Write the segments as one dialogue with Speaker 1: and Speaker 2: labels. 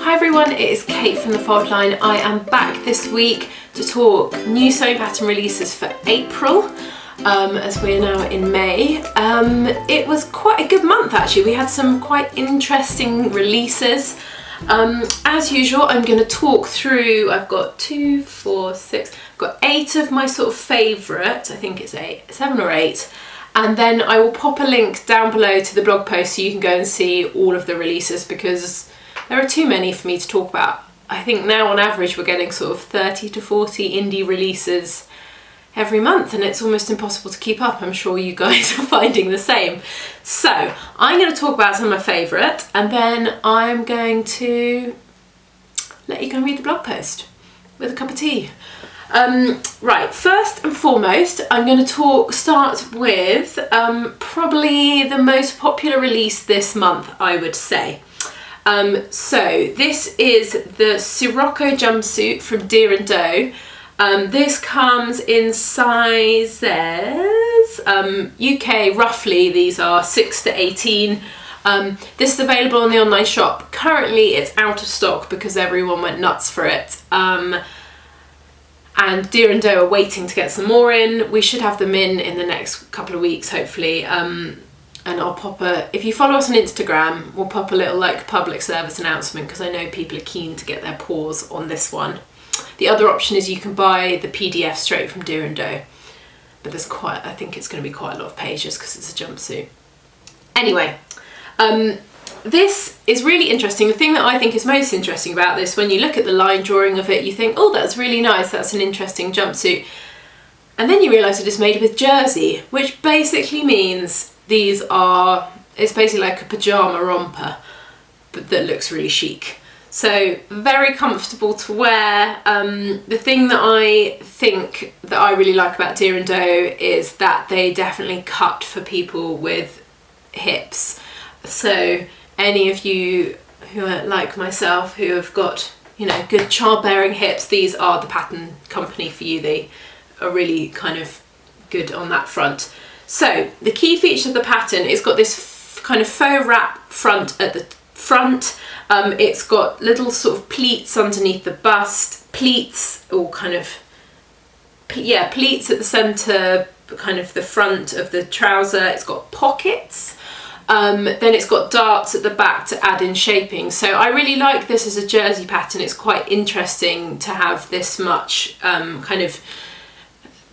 Speaker 1: Hi everyone, it is Kate from The Fault Line. I am back this week to talk new sewing pattern releases for April, as we are now in May. It was quite a good month actually. We had some quite interesting releases. As usual, I'm going to talk through, I've got 2, 4, 6, I've got 8 of my sort of favourite, I think it's 7 or 8. And then I will pop a link down below to the blog post so you can go and see all of the releases, because there are too many for me to talk about. I think now on average we're getting sort of 30 to 40 indie releases every month, and it's almost impossible to keep up. I'm sure you guys are finding the same. So I'm going to talk about some of my favourite, and then I'm going to let you go and read the blog post with a cup of tea. Right, first and foremost, I'm going to start with probably the most popular release this month, I would say. So this is the Sirocco jumpsuit from Deer & Doe. This comes in sizes, UK roughly these are 6 to 18. This is available on the online shop. Currently it's out of stock because everyone went nuts for it. And Deer & Doe are waiting to get some more in. We should have them in the next couple of weeks, hopefully. And I'll pop if you follow us on Instagram, we'll pop a little like public service announcement, because I know people are keen to get their paws on this one. The other option is you can buy the PDF straight from Deer & Doe, but I think it's going to be quite a lot of pages because it's a jumpsuit. Anyway, this is really interesting. The thing that I think is most interesting about this, when you look at the line drawing of it, you think, oh, that's really nice, that's an interesting jumpsuit. And then you realise it is made with jersey, which basically means it's basically like a pyjama romper, but that looks really chic. So very comfortable to wear. The thing that I think that I really like about Deer & Doe is that they definitely cut for people with hips. So any of you who are like myself, who have got, good childbearing hips, these are the pattern company for you. They are really kind of good on that front. So the key feature of the pattern, it's got this kind of faux wrap front at the front. It's got little sort of pleats underneath the bust, pleats at the centre, kind of the front of the trouser. It's got pockets. Then it's got darts at the back to add in shaping. So I really like this as a jersey pattern. It's quite interesting to have this much kind of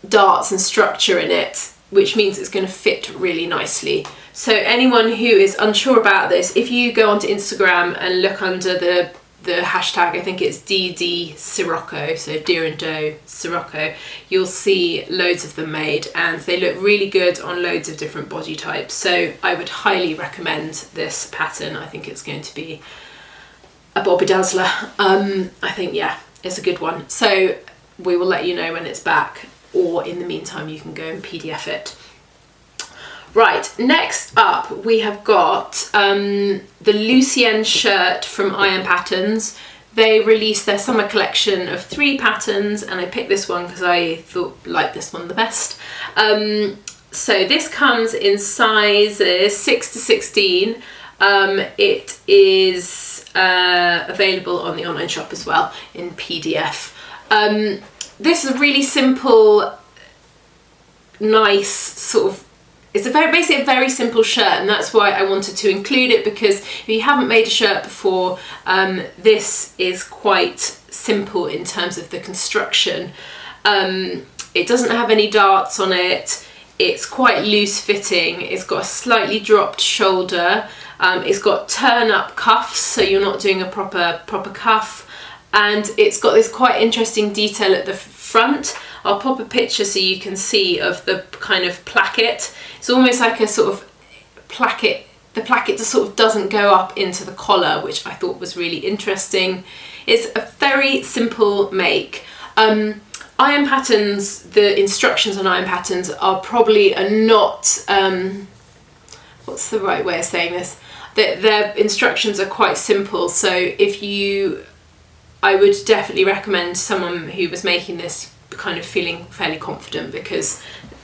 Speaker 1: darts and structure in it, which means it's going to fit really nicely. So anyone who is unsure about this, if you go onto Instagram and look under the hashtag, I think it's DD Sirocco, so Deer & Doe Sirocco, you'll see loads of them made, and they look really good on loads of different body types. So I would highly recommend this pattern. I think it's going to be a Bobby Dazzler. I think, yeah, it's a good one. So we will let you know when it's back, or in the meantime you can go and PDF it. Right, next up we have got the Lucien shirt from Iron Patterns. They released their summer collection of 3 patterns, and I picked this one because I liked this one the best. So this comes in sizes 6 to 16. It is available on the online shop as well in PDF. This is a really simple, nice sort of, it's basically a very simple shirt, and that's why I wanted to include it, because if you haven't made a shirt before, this is quite simple in terms of the construction. It doesn't have any darts on it. It's quite loose fitting. It's got a slightly dropped shoulder. It's got turn up cuffs, so you're not doing a proper cuff. And it's got this quite interesting detail at the front. I'll pop a picture so you can see of the kind of placket. It's almost like a sort of placket. The placket just sort of doesn't go up into the collar, which I thought was really interesting. It's a very simple make. Iron Patterns, the instructions on Iron Patterns are probably not, what's the right way of saying this? Their instructions are quite simple, so I would definitely recommend someone who was making this kind of feeling fairly confident, because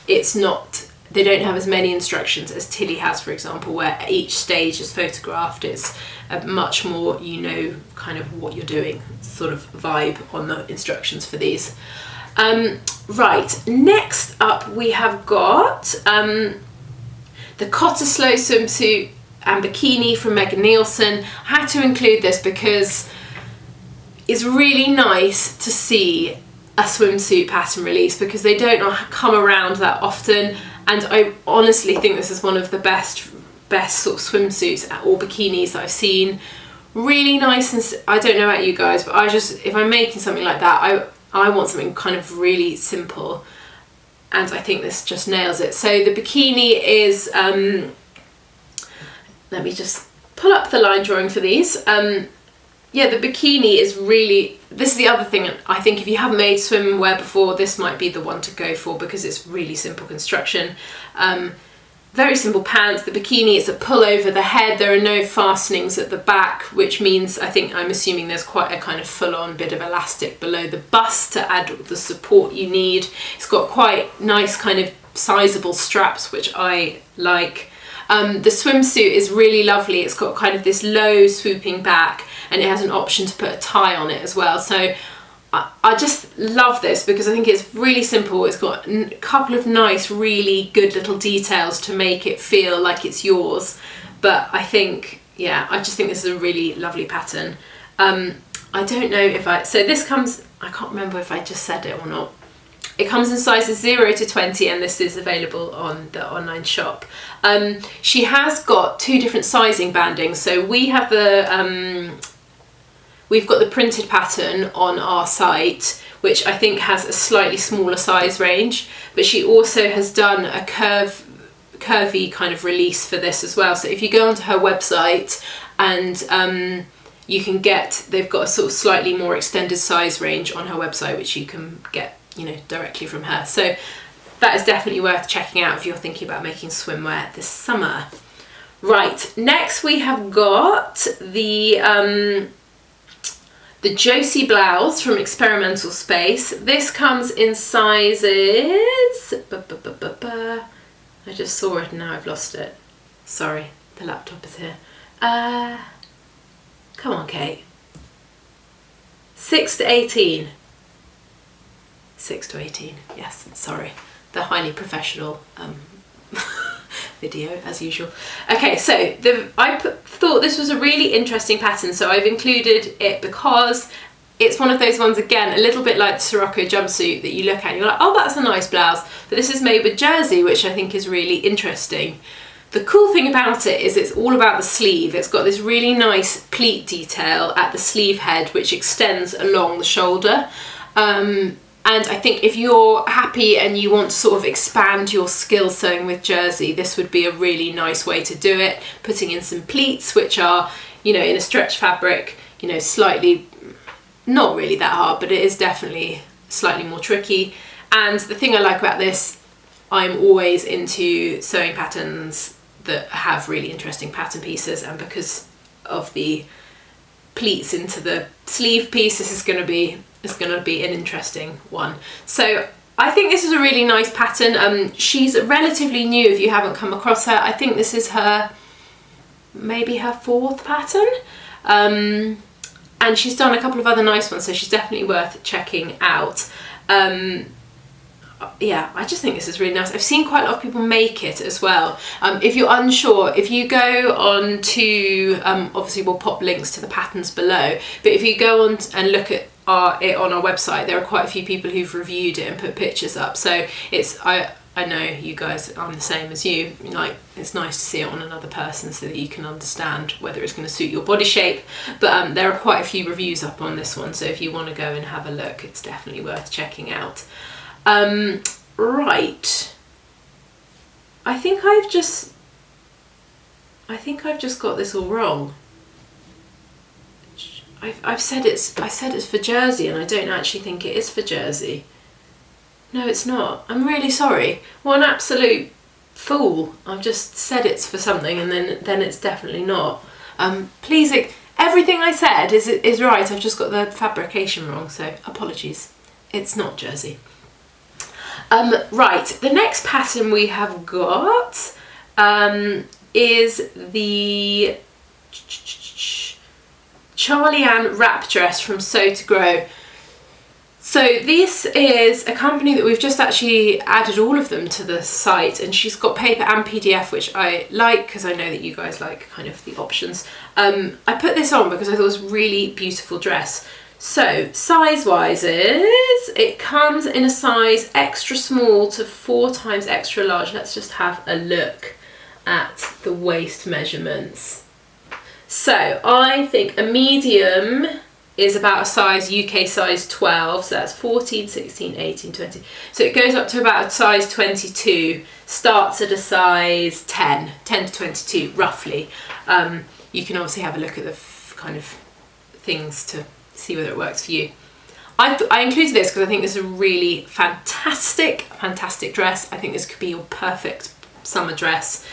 Speaker 1: it's not they don't have as many instructions as Tilly has, for example, where each stage is photographed. It's a much more, you know, kind of what you're doing sort of vibe on the instructions for these. Right, next up we have got the Cottesloe swimsuit and bikini from Megan Nielsen. I had to include this because it's really nice to see a swimsuit pattern release, because they don't come around that often, and I honestly think this is one of the best sort of swimsuits or bikinis that I've seen. Really nice, and I don't know about you guys, but if I'm making something like that, I want something kind of really simple, and I think this just nails it. So the bikini is, let me just pull up the line drawing for these. Yeah, the bikini is really, this is the other thing, I think if you haven't made swimwear before, this might be the one to go for, because it's really simple construction. Very simple pants. The bikini is a pull over the head. There are no fastenings at the back, which means I'm assuming there's quite a kind of full-on bit of elastic below the bust to add the support you need. It's got quite nice kind of sizable straps, which I like. The swimsuit is really lovely. It's got kind of this low swooping back, and it has an option to put a tie on it as well. So I just love this because I think it's really simple. It's got a couple of nice, really good little details to make it feel like it's yours. But I think, yeah, I just think this is a really lovely pattern. I don't know so this comes, I can't remember if I just said it or not. It comes in sizes 0 to 20, and this is available on the online shop. She has got 2 different sizing bandings. So we've got the printed pattern on our site, which I think has a slightly smaller size range, but she also has done a curvy kind of release for this as well. So if you go onto her website, and you can they've got a sort of slightly more extended size range on her website, which you can get, you know, directly from her. So that is definitely worth checking out if you're thinking about making swimwear this summer. Right, next we have got the Josie Blouse from Experimental Space. This comes in sizes, I just saw it and now I've lost it. Sorry, the laptop is here. Come on, Kate. 6 to 18. 6 to 18, yes, sorry. The highly professional video, as usual. Okay, so I thought this was a really interesting pattern, so I've included it because it's one of those ones, again, a little bit like the Sirocco jumpsuit that you look at and you're like, oh, that's a nice blouse, but this is made with jersey, which I think is really interesting. The cool thing about it is it's all about the sleeve. It's got this really nice pleat detail at the sleeve head, which extends along the shoulder. And I think if you're happy and you want to sort of expand your skill sewing with jersey, this would be a really nice way to do it. Putting in some pleats, which are, you know, in a stretch fabric, you know, slightly, not really that hard, but it is definitely slightly more tricky. And the thing I like about this, I'm always into sewing patterns that have really interesting pattern pieces, and because of the pleats into the sleeve piece, this is going to be an interesting one. So I think this is a really nice pattern. She's relatively new if you haven't come across her. I think this is maybe her 4th pattern. And she's done a couple of other nice ones, so she's definitely worth checking out. Yeah, I just think this is really nice. I've seen quite a lot of people make it as well. If you're unsure, if you go on to, obviously we'll pop links to the patterns below, but if you go on and look at it on our website, there are quite a few people who've reviewed it and put pictures up. So I know you guys, I'm the same as you, like, it's nice to see it on another person so that you can understand whether it's going to suit your body shape. But there are quite a few reviews up on this one, so if you want to go and have a look, it's definitely worth checking out. Right, I think I've just got this all wrong. I said it's for jersey, and I don't actually think it is for jersey. No, it's not. I'm really sorry. What an absolute fool. I've just said it's for something, and then it's definitely not. Please, everything I said is right. I've just got the fabrication wrong, so apologies. It's not jersey. Right, the next pattern we have got is the Charlie Ann wrap dress from Sew to Grow. So this is a company that we've just actually added all of them to the site, and she's got paper and PDF, which I like because I know that you guys like kind of the options. I put this on because I thought it was a really beautiful dress. So size wise it comes in a size extra small to 4 times extra large. Let's just have a look at the waist measurements. So I think a medium is about a size UK size 12, so that's 14, 16, 18, 20. So it goes up to about a size 22, starts at a size 10 to 22 roughly. You can obviously have a look at the kind of things to see whether it works for you. I included this because I think this is a really fantastic dress. I think this could be your perfect summer dress,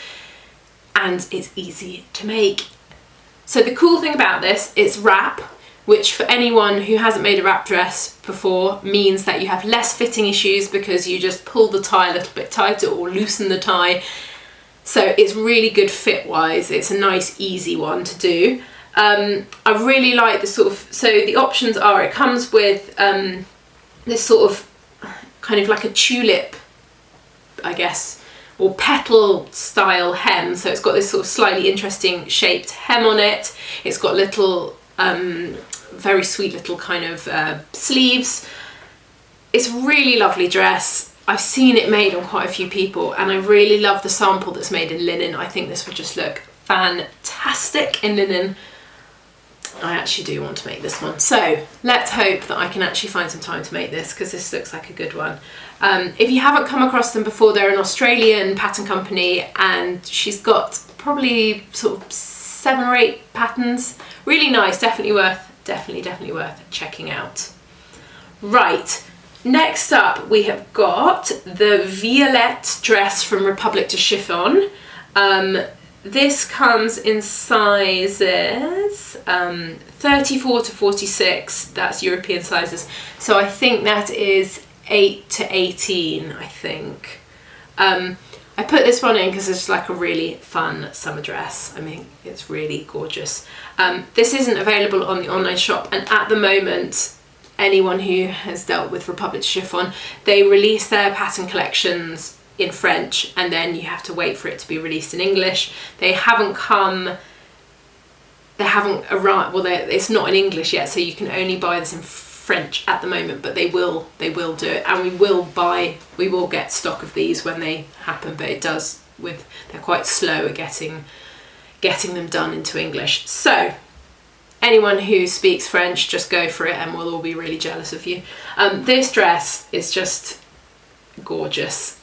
Speaker 1: and it's easy to make. So the cool thing about this, it's wrap, which for anyone who hasn't made a wrap dress before means that you have less fitting issues because you just pull the tie a little bit tighter or loosen the tie. So it's really good fit wise. It's a nice easy one to do. I really like the sort of, so the options are, it comes with this sort of kind of like a tulip, I guess, or petal style hem. So it's got this sort of slightly interesting shaped hem on it. It's got little very sweet little kind of sleeves. It's a really lovely dress. I've seen it made on quite a few people, and I really love the sample that's made in linen. I think this would just look fantastic in linen. I actually do want to make this one. So let's hope that I can actually find some time to make this, because this looks like a good one. If you haven't come across them before, they're an Australian pattern company, and she's got probably sort of 7 or 8 patterns. Really nice, definitely worth checking out. Right, next up we have got the Violette dress from Republic de Chiffon. This comes in sizes 34 to 46, that's European sizes. So I think that is 8 to 18, I think. I put this one in because it's like a really fun summer dress. I mean, it's really gorgeous. This isn't available on the online shop, and at the moment, anyone who has dealt with Republic de Chiffon, they release their pattern collections in French, and then you have to wait for it to be released in English. They haven't arrived, well, it's not in English yet, so you can only buy this in French at the moment, but they will do it, and we will get stock of these when they happen, but it does they're quite slow at getting them done into English. So anyone who speaks French, just go for it, and we'll all be really jealous of you. This dress is just gorgeous.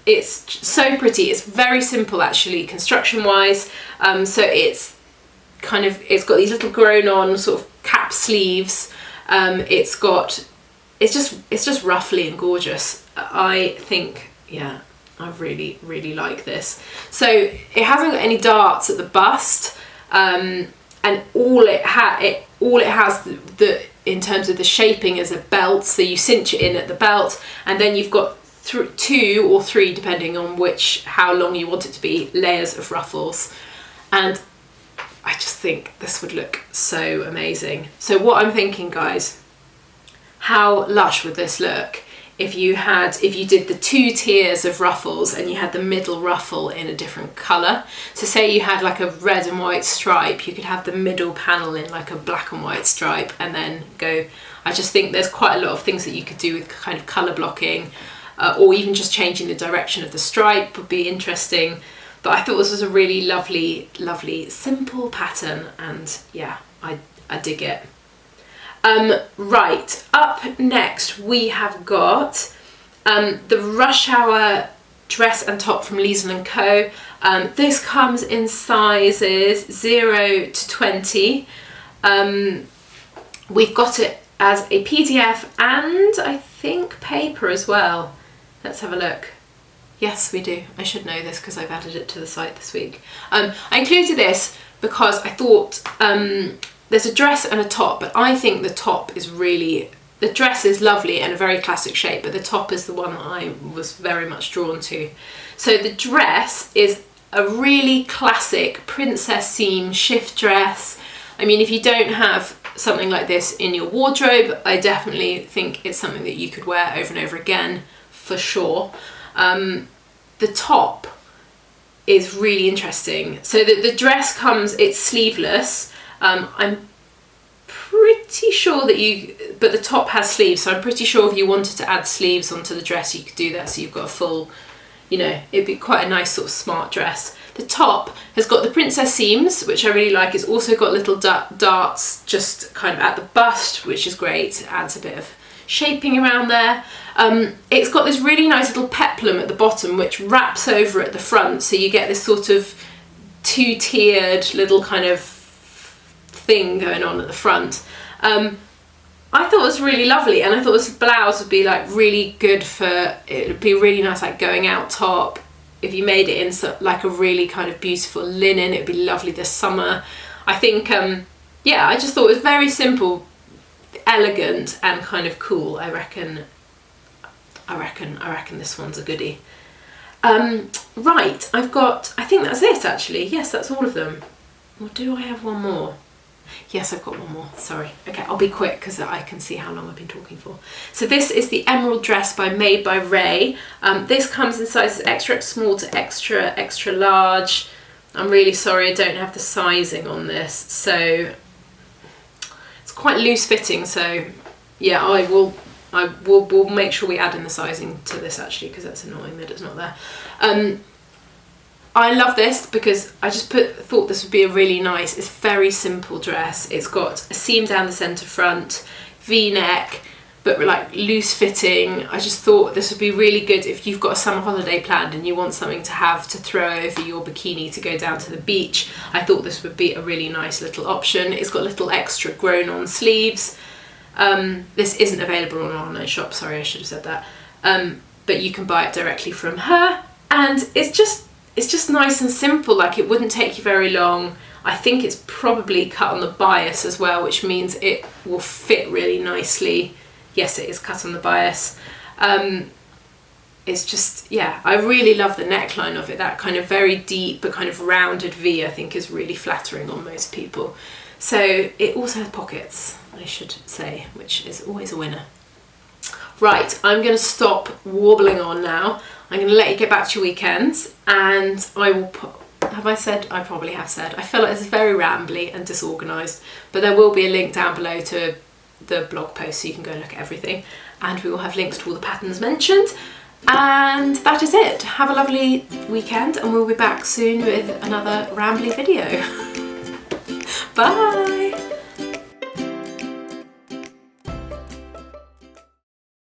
Speaker 1: It's so pretty. It's very simple actually, construction wise. So it's got these little grown on sort of cap sleeves. It's just ruffly and gorgeous. I think, yeah, I really like this. So it hasn't got any darts at the bust, and all it has in terms of the shaping is a belt. So you cinch it in at the belt, and then you've got 2 or 3, depending on how long you want it to be, layers of ruffles. And I just think this would look so amazing. So what I'm thinking, guys, how lush would this look if you did the 2 tiers of ruffles and you had the middle ruffle in a different colour. So say you had like a red and white stripe, you could have the middle panel in like a black and white stripe, and then go. I just think there's quite a lot of things that you could do with kind of colour blocking, or even just changing the direction of the stripe would be interesting. But I thought this was a really lovely simple pattern, and yeah, I dig it. Right, up next we have got the Rush Hour dress and top from Lucien & Co. This comes in sizes 0 to 20. We've got it as a PDF and I think paper as well. Let's have a look. Yes, we do. I should know this because I've added it to the site this week. I included this because I thought there's a dress and a top, but I think the top is really the dress is lovely and a very classic shape, but the top is the one that I was very much drawn to. So the dress is a really classic princess seam shift dress. I mean, if you don't have something like this in your wardrobe, I definitely think it's something that you could wear over and over again, for sure. The top is really interesting. So the dress comes, it's sleeveless. I'm pretty sure that but the top has sleeves, so I'm pretty sure if you wanted to add sleeves onto the dress, you could do that, so you've got a full, you know, it'd be quite a nice sort of smart dress. The top has got the princess seams, which I really like. It's also got little darts just kind of at the bust, which is great. It adds a bit of shaping around there. It's got this really nice little peplum at the bottom, which wraps over at the front, so you get this sort of two-tiered little kind of thing going on at the front. I thought it was really lovely, and I thought this blouse would be like really good for, it would be really nice like going out top. If you made it in like a really kind of beautiful linen, it would be lovely this summer. I think, yeah, I just thought it was very simple, elegant, and kind of cool. I reckon this one's a goodie. Right, I think that's it actually. Yes, that's all of them. Or do I have one more? Yes, I've got one more, sorry. Okay, I'll be quick because I can see how long I've been talking for. So this is the Emerald Dress Made by Ray. This comes in sizes extra small to extra large. I'm really sorry I don't have the sizing on this. So it's quite loose fitting, so yeah, we'll make sure we add in the sizing to this actually, because that's annoying that it's not there. I love this because I just thought this would be a really nice, it's very simple dress. It's got a seam down the centre front, V-neck, but like loose fitting. I just thought this would be really good if you've got a summer holiday planned and you want something to have to throw over your bikini to go down to the beach. I thought this would be a really nice little option. It's got little extra grown on sleeves. This isn't available on our online shop, sorry, I should have said that. But you can buy it directly from her, and it's just nice and simple. Like, it wouldn't take you very long. I think it's probably cut on the bias as well, which means it will fit really nicely. Yes, it is cut on the bias. It's just, yeah, I really love the neckline of it. That kind of very deep but kind of rounded V, I think, is really flattering on most people. So it also has pockets, I should say, which is always a winner. Right, I'm going to stop warbling on now. I'm going to let you get back to your weekends, and I will put, have I said? I probably have said. I feel like this is very rambly and disorganised, but there will be a link down below to the blog post so you can go and look at everything, and we will have links to all the patterns mentioned. And that is it. Have a lovely weekend, and we'll be back soon with another rambly video. Bye!